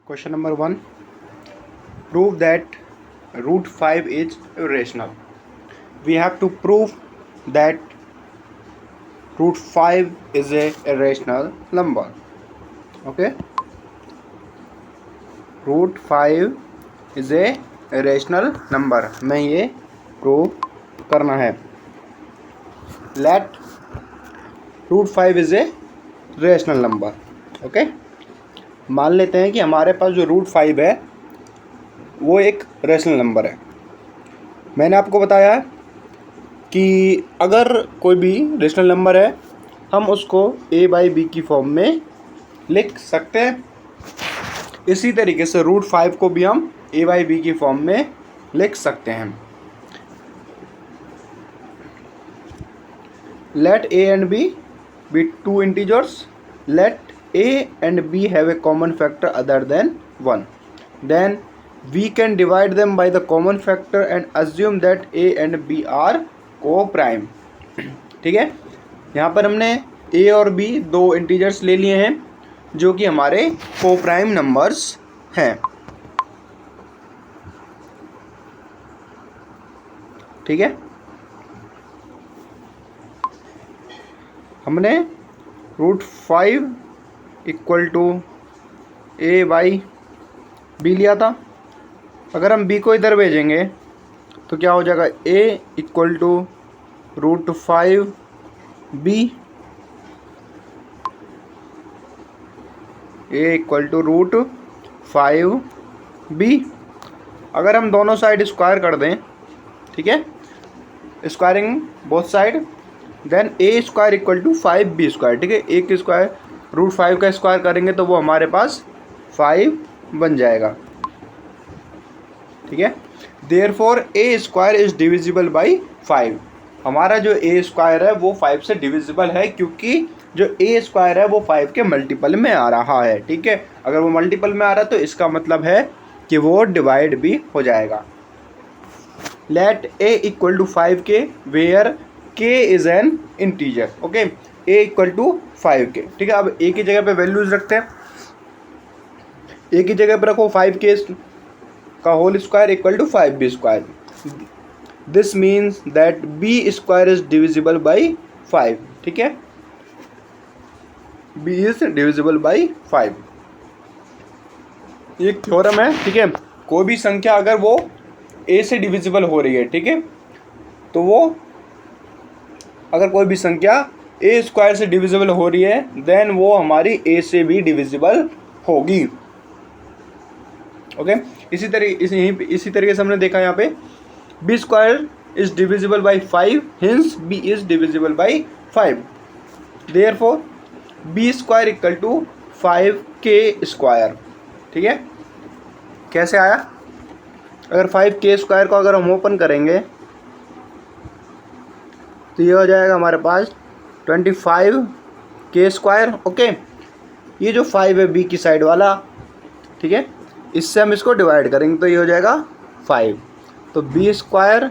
Question number 1. Prove that root 5 is irrational. We have to prove that root 5 is a irrational number. Okay? Root 5 is a irrational number. हमें ये prove करना है. Let root 5 is a rational number. Okay? मान लेते हैं कि हमारे पास जो रूट 5 है वो एक रेशनल नंबर है. मैंने आपको बताया कि अगर कोई भी रेशनल नंबर है हम उसको a/b की फॉर्म में लिख सकते हैं. इसी तरीके से रूट 5 को भी हम a/b की फॉर्म में लिख सकते हैं. Let a and b be two integers. Let a and b have a common factor other than 1. Then we can divide them by the common factor and assume that a and b are co-prime. ठीक है, यहाँ पर हमने a और b दो integers ले लिए हैं जो कि हमारे को-प्राइम नंबर्स हैं. ठीक है, हमने रूट 5 इक्वल टू a/b लिया था. अगर हम b को इधर भेजेंगे तो क्या हो जाएगा, a equal to root 5b, a equal to root 5b. अगर हम दोनों साइड स्क्वायर कर दें, ठीक है, squaring both side, then a square equal to 5b square. ठीक है, a की स्क्वायर रूट 5 का स्क्वायर करेंगे तो वो हमारे पास 5 बन जाएगा. ठीक है, therefore a square is divisible by 5. हमारा जो a स्क्वायर है वो 5 से डिविजिबल है क्योंकि जो a स्क्वायर है वो 5 के मल्टीपल में आ रहा है. ठीक है, अगर वो मल्टीपल में आ रहा है तो इसका मतलब है कि वो डिवाइड भी हो जाएगा. Let a equal to 5k where k is an integer. Okay, a equal to 5k. ठीक है, अब a की जगह पे वैल्यूज रखते हैं. a की जगह पे रखो 5k का whole square equal to 5b square. This means that b square is divisible by 5. ठीक है, b इज डिविजिबल बाई 5. ये एक थ्योरम है. ठीक है, कोई भी संख्या अगर वो a से डिविजिबल हो रही है, ठीक है, तो वो अगर कोई भी संख्या a स्क्वायर से डिविजिबल हो रही है देन वो हमारी a से भी डिविजिबल होगी. ओके, इसी तरीके से हमने देखा यहाँ पे b square is divisible by 5, hence b is divisible by 5. Therefore b square equal to 5k square. ठीक है, कैसे आया, अगर 5k स्क्वायर को अगर हम ओपन करेंगे तो ये हो जाएगा हमारे पास 25k स्क्वायर. ओके, ये जो 5 है b की साइड वाला, ठीक है, इससे हम इसको डिवाइड करेंगे तो ये हो जाएगा 5. तो b square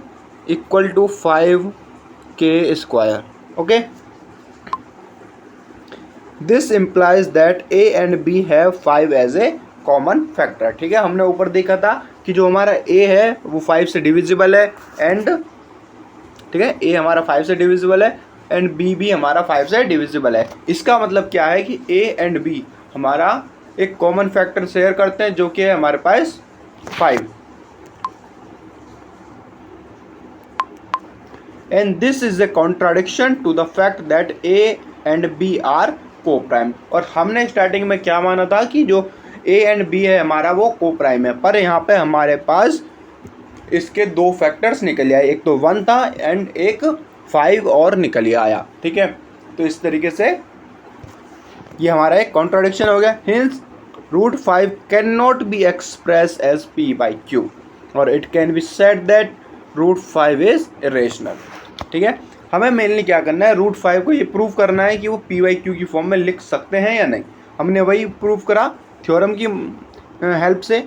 equal to 5k square. Okay, this implies that a and b have 5 as a common factor. ठीक है, हमने ऊपर देखा था कि जो हमारा a है वो 5 से डिविजिबल है एंड, ठीक है, a हमारा 5 से डिविजिबल है एंड b भी हमारा 5 से डिविजिबल है. इसका मतलब क्या है कि a एंड b हमारा एक कॉमन फैक्टर शेयर करते हैं जो कि है हमारे पास 5. And this is a contradiction to the fact that a and b are coprime. और हमने स्टार्टिंग में क्या माना था कि जो a एंड b है हमारा वो को प्राइम है, पर यहाँ पे हमारे पास इसके दो फैक्टर्स निकल आए, एक तो 1 था एंड एक 5 और निकल आया. ठीक है, तो इस तरीके से ये हमारा एक कॉन्ट्राडिक्शन हो गया. Hence root 5 can not be express as p by q और it can be said that root 5 is irrational. ठीक है, हमें मेनली क्या करना है, रूट 5 को ये प्रूव करना है कि वो p बाई q की फॉर्म में लिख सकते हैं या नहीं. हमने वही प्रूव करा थ्योरम की हेल्प से.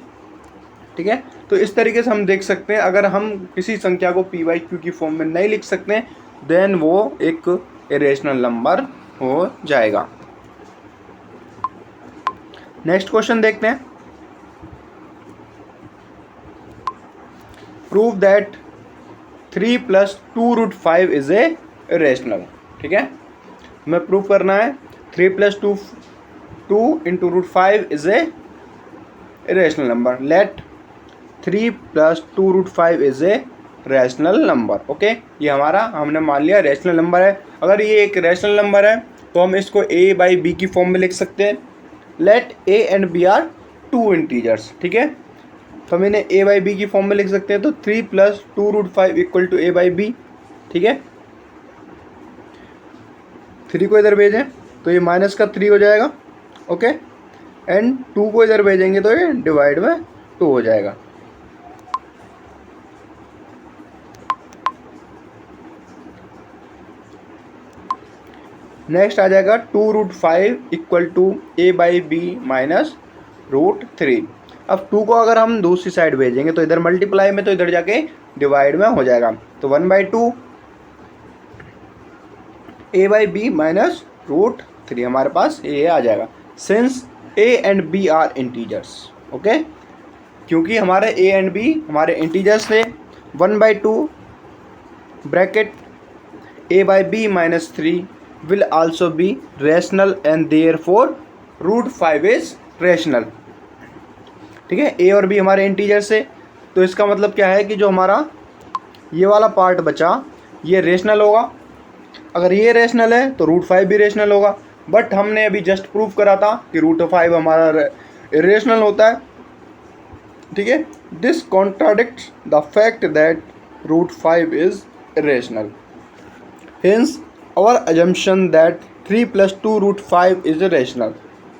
ठीक है, तो इस तरीके से हम देख सकते हैं अगर हम किसी संख्या को p बाई q की फॉर्म में नहीं लिख सकते हैं देन वो एक इरेशनल नंबर हो जाएगा. नेक्स्ट क्वेश्चन देखते हैं. Prove that 3 + 2√5 is a rational. ठीक है, हमें प्रूव करना है 3 + 2 × √5 is a rational number. Let 3 + 2√5 is a rational number. Okay, ये हमारा हमने मान लिया रैशनल नंबर है। अगर ये एक रैशनल नंबर है तो हम इसको a/b की फॉर्म में लिख सकते हैं। Let a and b are 2 integers. ठीक है, तो हम इन्हें a/b की फॉर्म में लिख सकते हैं। तो 3 + 2√5 = a/b। ठीक है, 3 को इधर भेजें तो ये -3 हो जाएगा। ओके, एंड 2 को इधर भेजेंगे तो ये डिवाइड में 2 हो जाएगा। नेक्स्ट आ जाएगा 2√5 = a/b - √3। अब 2 को अगर हम दूसरी साइड भेजेंगे तो इधर मल्टीप्लाई में, तो इधर जाके डिवाइड में हो जाएगा। तो 1/2 a/b - √3 हमारे पास ये आ जाएगा। Since a and b are integers. Okay, क्योंकि हमारे a एंड b हमारे इंटीजर्स थे। 1/2 bracket a/b - 3 will also be rational and therefore √5 is rational। ठीक है, a और b हमारे इंटीजर्स है, तो इसका मतलब क्या है कि जो हमारा ये वाला पार्ट बचा ये रेशनल होगा। अगर ये रेशनल है तो √5 भी रेशनल होगा। बट हमने अभी जस्ट प्रूव करा था कि √5 हमारा इरेशनल होता है। ठीक है, this contradicts the fact that √5 is irrational. Hence, our assumption that 3 + 2√5 is rational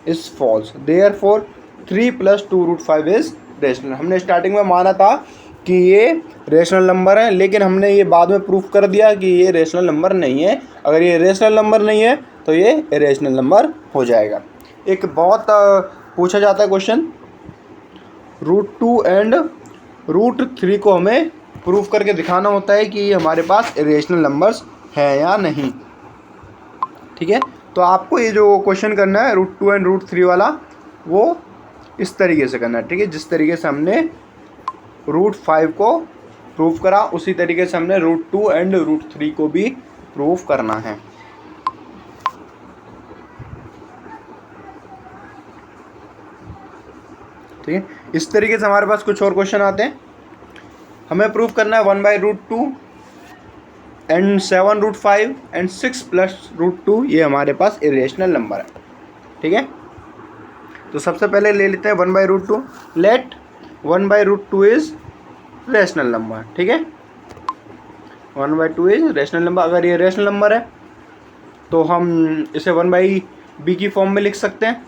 is false. Therefore, 3 + 2√5 is rational। हमने स्टार्टिंग में माना था कि ये रेशनल नंबर है, लेकिन हमने ये बाद में प्रूफ कर दिया कि ये रेशनल नंबर नहीं है। अगर ये रेशनल नंबर नहीं है तो ये इरेशनल नंबर हो जाएगा। एक बहुत पूछा जाता है क्वेश्चन, √2 एंड √3 को हमें प्रूफ करके दिखाना होता है कि ये हमारे पास इरेशनल नंबर्स है या नहीं। ठीक है, तो आपको ये जो क्वेश्चन करना है √2 एंड √3 वाला, वो इस तरीके से करना है। ठीक है, जिस तरीके से हमने √5 को प्रूफ करा उसी तरीके से हमने √2 एंड √3 को भी प्रूफ करना है। ठीक है, इस तरीके से हमारे पास कुछ और क्वेश्चन आते हैं। हमें प्रूफ करना है 1/√2 एंड 7√5 एंड 6 + √2 ये हमारे पास इरेशनल नंबर है। ठीक है, तो सबसे पहले ले लेते हैं 1/√2। Let 1/√2 is rational number. ठीक है, 1/2 इज रेशनल नंबर। अगर ये रेशनल नंबर है तो हम इसे 1/b की फॉर्म में लिख सकते हैं,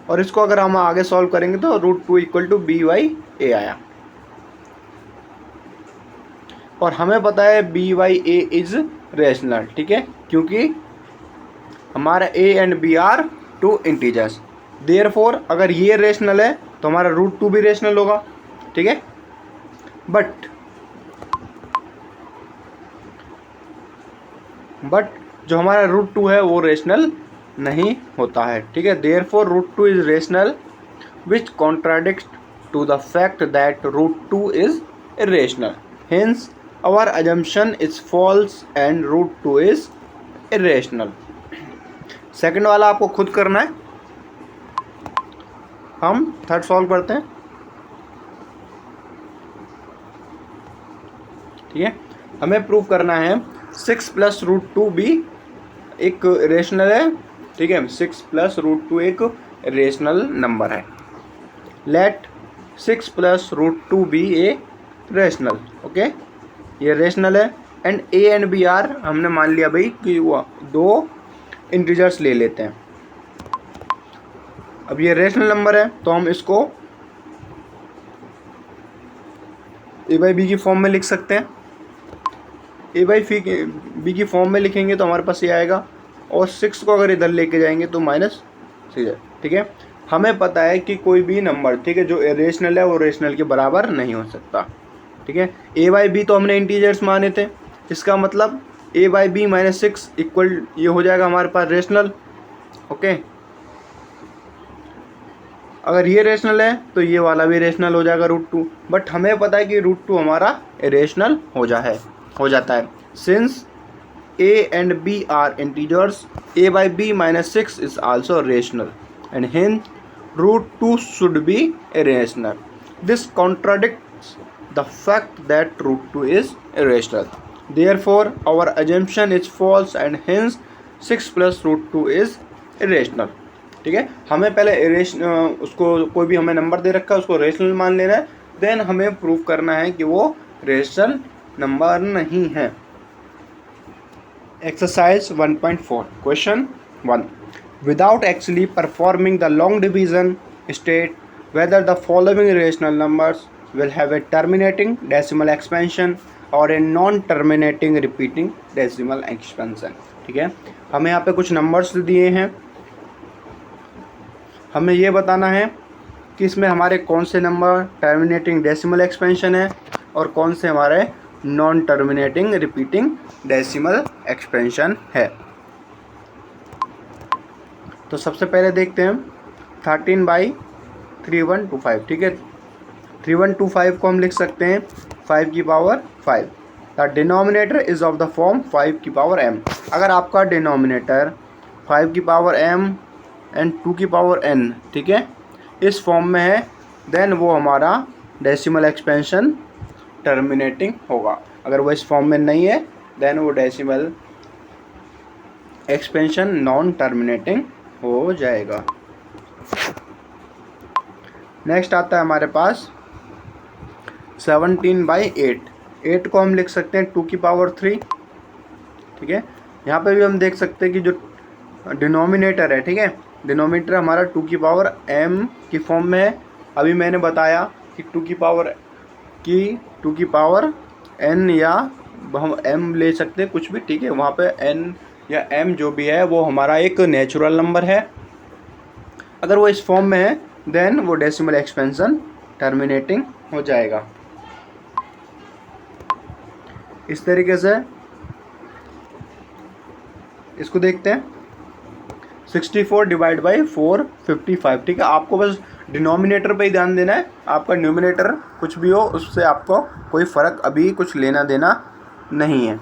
और इसको अगर हम आगे सॉल्व करेंगे तो √2 = b/a आया। और हमें पता है b/a इज रेशनल। ठीक है, क्योंकि हमारा a and b are 2 integers. Therefore अगर ये रेशनल है तो हमारा √2 भी रेशनल होगा। ठीक है, बट जो हमारा √2 है वो रेशनल नहीं होता है। ठीक है, therefore √2 is rational which contradicts to the fact that √2 is irrational. Hence our assumption is false and √2 is irrational। Second वाला आपको खुद करना है, हम थर्ड सॉल्व करते हैं। ठीक है, हमें प्रूव करना है 6 + √2 भी एक रेशनल है। ठीक है, 6 + √2 एक रेशनल नंबर है। लेट 6 + √2 भी ए रेशनल। ओके, ये रेशनल है। And a and b are हमने मान लिया भाई कि वो 2 इंटीजर्स ले लेते हैं। अब ये रेशनल नंबर है तो हम इसको a/b की फॉर्म में लिख सकते हैं। a/b की फॉर्म में लिखेंगे तो हमारे पास ये आएगा, और 6 को अगर इधर लेके जाएंगे तो -6। ठीक है, हमें पता है कि कोई भी नंबर, ठीक है, जो इरेशनल है वो रेशनल के बराबर नहीं हो सकता। ठीक है, a/b तो हमने इंटीजर्स माने थे, इसका मतलब a/b - 6 = ये हो जाएगा हमारे पास रेशनल। ओके, अगर ये रेशनल है तो ये वाला भी रेशनल हो जाएगा √2, बट हमें पता है कि √2 हमारा इरेशनल हो जाता है। Since a and b are integers, a by b minus 6 is also rational and hence √2 should be irrational. This contradicts the fact that √2 is irrational. Therefore our assumption is false and hence 6 plus √2 is irrational. ठीक है, हमें पहले उसको कोई भी हमें number दे रखा है उसको रेशनल मान लेना है, देन हमें प्रूव करना है कि वो रेशनल नंबर नहीं है। Exercise 1.4 Question 1. Without actually performing the long division, state whether the following rational numbers will have a terminating decimal expansion or a non-terminating repeating decimal expansion. ठीक है, हमें यहाँ पे कुछ नंबर्स दिए हैं, हमें ये बताना है कि इसमें हमारे कौन से नंबर टर्मिनेटिंग डेसिमल एक्सपेंशन है और कौन से हमारे non terminating repeating decimal expansion है। तो सबसे पहले देखते हैं 13/3125। ठीक है, 3125 को हम लिख सकते हैं 5 की power 5। The denominator is of the form 5 की पावर m। अगर आपका डिनोमिनेटर 5 की पावर m एंड 2 की पावर n, ठीक है, इस फॉर्म में है, देन वो हमारा डेसिमल एक्सपेंशन टर्मिनेटिंग होगा। अगर वो इस फॉर्म में नहीं है देन वो डेसिमल एक्सपेंशन नॉन टर्मिनेटिंग हो जाएगा। नेक्स्ट आता है हमारे पास 17/8। 8 को हम लिख सकते हैं 2 की पावर 3। ठीक है, यहाँ पे भी हम देख सकते हैं कि जो डिनोमिनेटर है, ठीक है, डिनोमिनेटर हमारा 2 की पावर m की फॉर्म में है। अभी मैंने बताया कि 2 की पावर n या हम m ले सकते हैं कुछ भी, ठीक है, वहाँ पे n या m जो भी है वो हमारा एक नेचुरल नंबर है। अगर वो इस फॉर्म में है देन वो डेसिमल एक्सपेंशन टर्मिनेटिंग हो जाएगा। इस तरीके से इसको देखते हैं 64/455। ठीक है, आपको बस डिनोमिनेटर पे ही ध्यान देना है, आपका न्यूमिनेटर कुछ भी हो उससे आपको कोई फ़र्क अभी कुछ लेना देना नहीं है।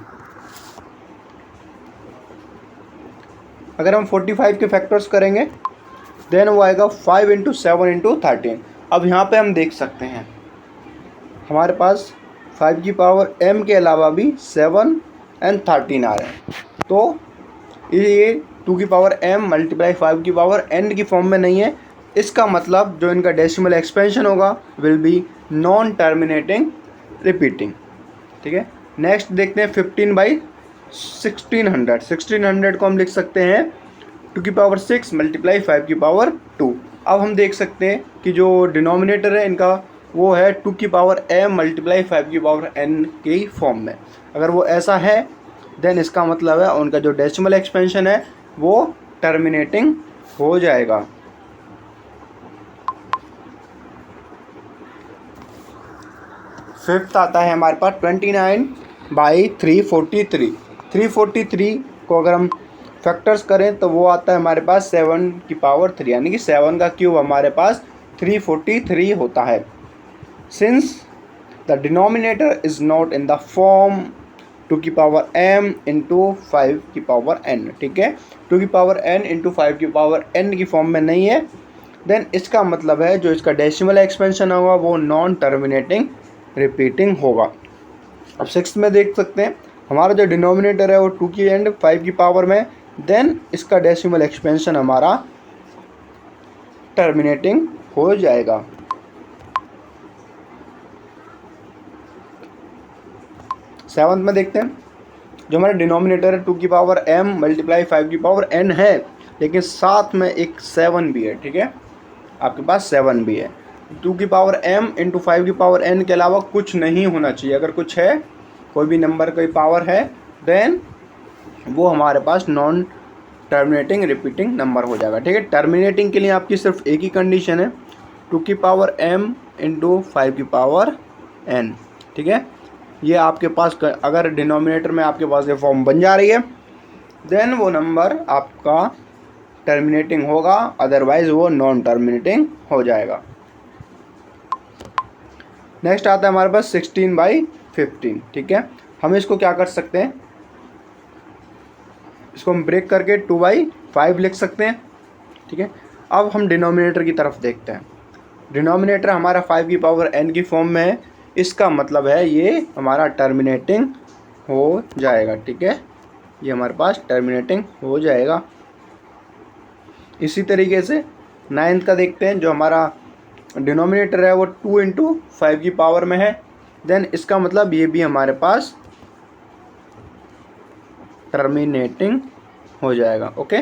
अगर हम 45 के फैक्टर्स करेंगे देन वो आएगा 5 × 7 × 13। अब यहाँ पे हम देख सकते हैं हमारे पास 5 की पावर m के अलावा भी 7 and 13 आ रहे हैं, तो ये 2 की पावर m मल्टीप्लाई 5 की पावर n की फॉर्म में नहीं है। इसका मतलब जो इनका डेसिमल एक्सपेंशन होगा will be non terminating repeating. ठीक है, नेक्स्ट देखते हैं 15/1600। 1600 को हम लिख सकते हैं 2 की पावर 6 मल्टीप्लाई 5 की पावर 2। अब हम देख सकते हैं कि जो डिनोमिनेटर है इनका वो है 2 की पावर m मल्टीप्लाई 5 की पावर n की फॉर्म में। अगर वो ऐसा है देन इसका मतलब है उनका जो डेसिमल एक्सपेंशन है वो टर्मिनेटिंग हो जाएगा। फिफ्थ आता है हमारे पास 29/343। 343 को अगर हम फैक्टर्स करें तो वो आता है हमारे पास 7 की पावर 3, यानी कि 7 का क्यूब हमारे पास 343 होता है। Since the denominator is not in the form 2 की पावर m × 5 की पावर n। ठीक है, 2 की पावर n × 5 की पावर n की फॉर्म में नहीं है, देन इसका मतलब है जो इसका डेसिमल एक्सपेंशन होगा वो नॉन टर्मिनेटिंग रिपीटिंग होगा। अब 6 में देख सकते हैं हमारा जो डिनोमिनेटर है वो 2 की एंड 5 की पावर में, देन इसका डेसिमल एक्सपेंशन हमारा टर्मिनेटिंग हो जाएगा। सेवंथ में देखते हैं जो हमारा डिनोमिनेटर है 2 की पावर m मल्टीप्लाई 5 की पावर n है, लेकिन साथ में एक 7 भी है। ठीक है, आपके पास 7 भी है। 2 की पावर m × 5 की पावर n के अलावा कुछ नहीं होना चाहिए। अगर कुछ है, कोई भी नंबर कोई पावर है, देन वो हमारे पास नॉन टर्मिनेटिंग रिपीटिंग नंबर हो जाएगा। ठीक है, टर्मिनेटिंग के लिए आपकी सिर्फ एक ही कंडीशन है 2 की पावर m × 5 की पावर n। ठीक है, ये आपके पास अगर डिनोमिनेटर में आपके पास ये फॉर्म बन जा रही है देन वो नंबर आपका टर्मिनेटिंग होगा, अदरवाइज वो नॉन टर्मिनेटिंग हो जाएगा। नेक्स्ट आता है हमारे पास 16/15, ठीक है। हम इसको क्या कर सकते हैं, इसको हम ब्रेक करके 2/5 लिख सकते हैं, ठीक है। अब हम डिनोमिनेटर की तरफ देखते हैं। डिनोमिनेटर हमारा 5 की पावर n की फॉर्म में है, इसका मतलब है ये हमारा टर्मिनेटिंग हो जाएगा, ठीक है। ये हमारे पास टर्मिनेटिंग हो जाएगा। इसी तरीके से 9th का देखते हैं, जो हमारा डिनोमिनेटर है वो 2 × 5 की पावर में है, देन इसका मतलब ये भी हमारे पास टर्मिनेटिंग हो जाएगा, okay.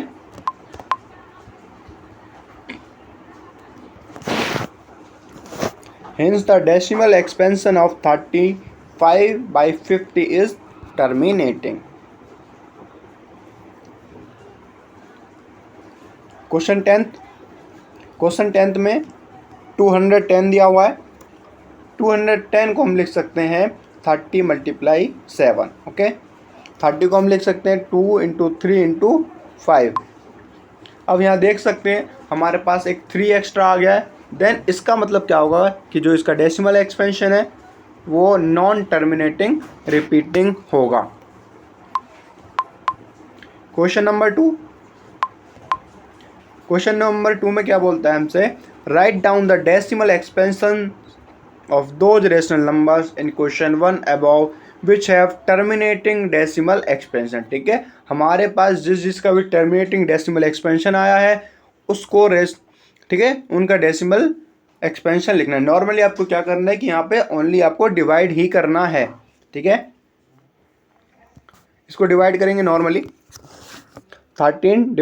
Hence the decimal expansion of 35/50 is terminating. Question 10th में 210 दिया हुआ है। 210 को हम लिख सकते हैं 30 × 7, ओके। 30 को हम लिख सकते हैं 2 × 3 × 5। अब यहाँ देख सकते हैं हमारे पास एक 3 एक्स्ट्रा आ गया है, देन इसका मतलब क्या होगा कि जो इसका डेसिमल एक्सपेंशन है वो नॉन टर्मिनेटिंग रिपीटिंग होगा। क्वेश्चन नंबर 2 में क्या बोलता है हमसे, write down the decimal expansion of those rational numbers in question 1 above which have terminating decimal expansion, ठीक है। हमारे पास जिसका भी टर्मिनेटिंग डेसिमल एक्सपेंशन आया है उसको ठीक है, उनका डेसिमल एक्सपेंशन लिखना है। नॉर्मली आपको क्या करना है कि यहाँ पे ओनली आपको डिवाइड ही करना है, ठीक है। इसको डिवाइड करेंगे नॉर्मली 13 /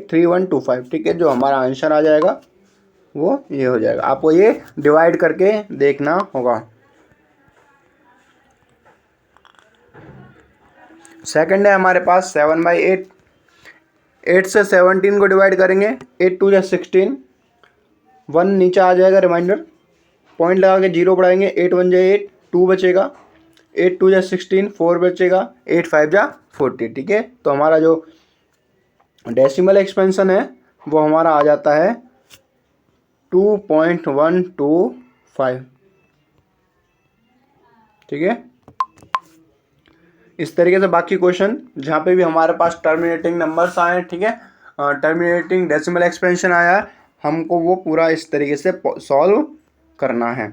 3125, ठीक है। जो हमारा आंसर आ जाएगा वो ये हो जाएगा। आपको ये डिवाइड करके देखना होगा। सेकंड है हमारे पास 7/8। 8 से 17 को डिवाइड करेंगे, 8 2 16, 1 नीचे आ जाएगा, रिमाइंडर पॉइंट लगा के 0 बढ़ाएंगे, 8 1 8, 2 बचेगा, 8 2 16, 4 बचेगा, 8 5 40, ठीक है। तो हमारा जो डेसिमल एक्सपेंशन है वो हमारा आ जाता है 2.125, ठीक है। इस तरीके से बाकी क्वेश्चन जहाँ पे भी हमारे पास टर्मिनेटिंग नंबर्स आए हैं, ठीक है, टर्मिनेटिंग डेसिमल एक्सपेंशन आया है, हमको वो पूरा इस तरीके से सॉल्व करना है।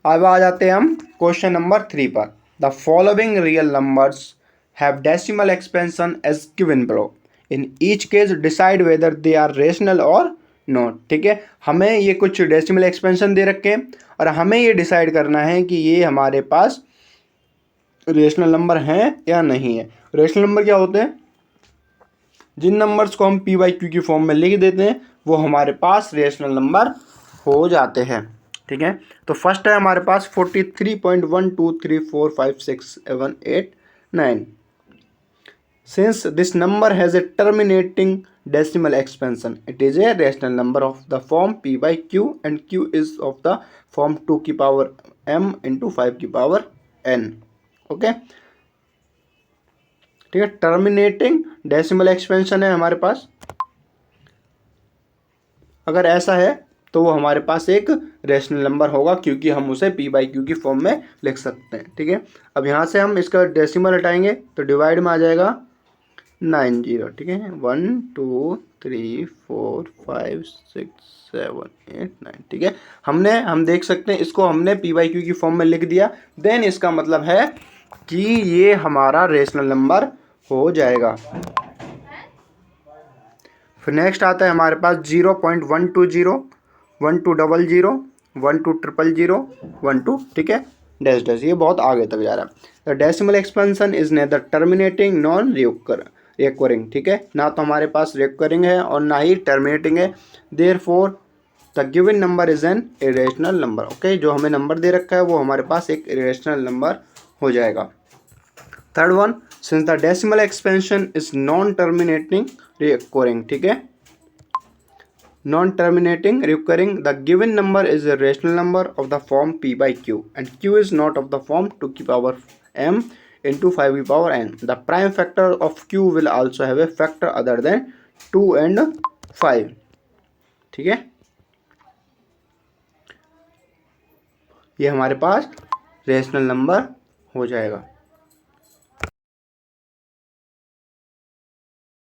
अब आ जाते हैं हम क्वेश्चन नंबर 3 पर। The following real numbers have decimal expansion as given below, in each case decide whether they are rational or not, ठीक है। हमें ये कुछ डेसिमल एक्सपेंशन दे रखे हैं और हमें ये डिसाइड करना है कि ये हमारे पास रेशनल नंबर हैं या नहीं है। रेशनल नंबर क्या होते हैं, जिन नंबर्स को हम p/q की फॉर्म में लिख देते हैं वो हमारे पास रेशनल नंबर हो जाते हैं, ठीक है। तो फर्स्ट है हमारे पास 43.123456789। Since this number has a terminating decimal expansion, it is a rational number of the form p/q and q is of the form 2 की पावर m × 5 की पावर n, ओके, ठीक है। टर्मिनेटिंग डेसिमल एक्सपेंशन है हमारे पास, अगर ऐसा है तो वो हमारे पास एक रेशनल नंबर होगा क्योंकि हम उसे p/q की फॉर्म में लिख सकते हैं, ठीक है। अब यहाँ से हम इसका डेसिमल हटाएंगे तो डिवाइड में आ जाएगा 90, ठीक है। 1 2 3 4 5 6 7 8 9, ठीक है। हम देख सकते हैं इसको हमने p/q की फॉर्म में लिख दिया, देन इसका मतलब है कि ये हमारा रेशनल नंबर हो जाएगा। फिर नेक्स्ट आता है हमारे पास 0.120 1200 1200 12, ठीक है, डैश डैश, ये बहुत आगे तक जा रहा है। The decimal expansion is nether terminating non recurring, ठीक है, ना तो हमारे पास रिकरिंग है और ना ही टर्मिनेटिंग है। Therefore the given number is an irrational number, okay. जो हमें नंबर दे रखा है वो हमारे पास एक इरेशनल नंबर हो जाएगा। Third one, since the decimal expansion is non terminating recurring, ठीक है, non terminating recurring, the given number is a rational number of the form p/q and q is not of the form 2 की power m into 5e⁻n. The prime factor of q will also have a factor other than 2 and 5. ठीक है, ये हमारे पास rational number हो जाएगा।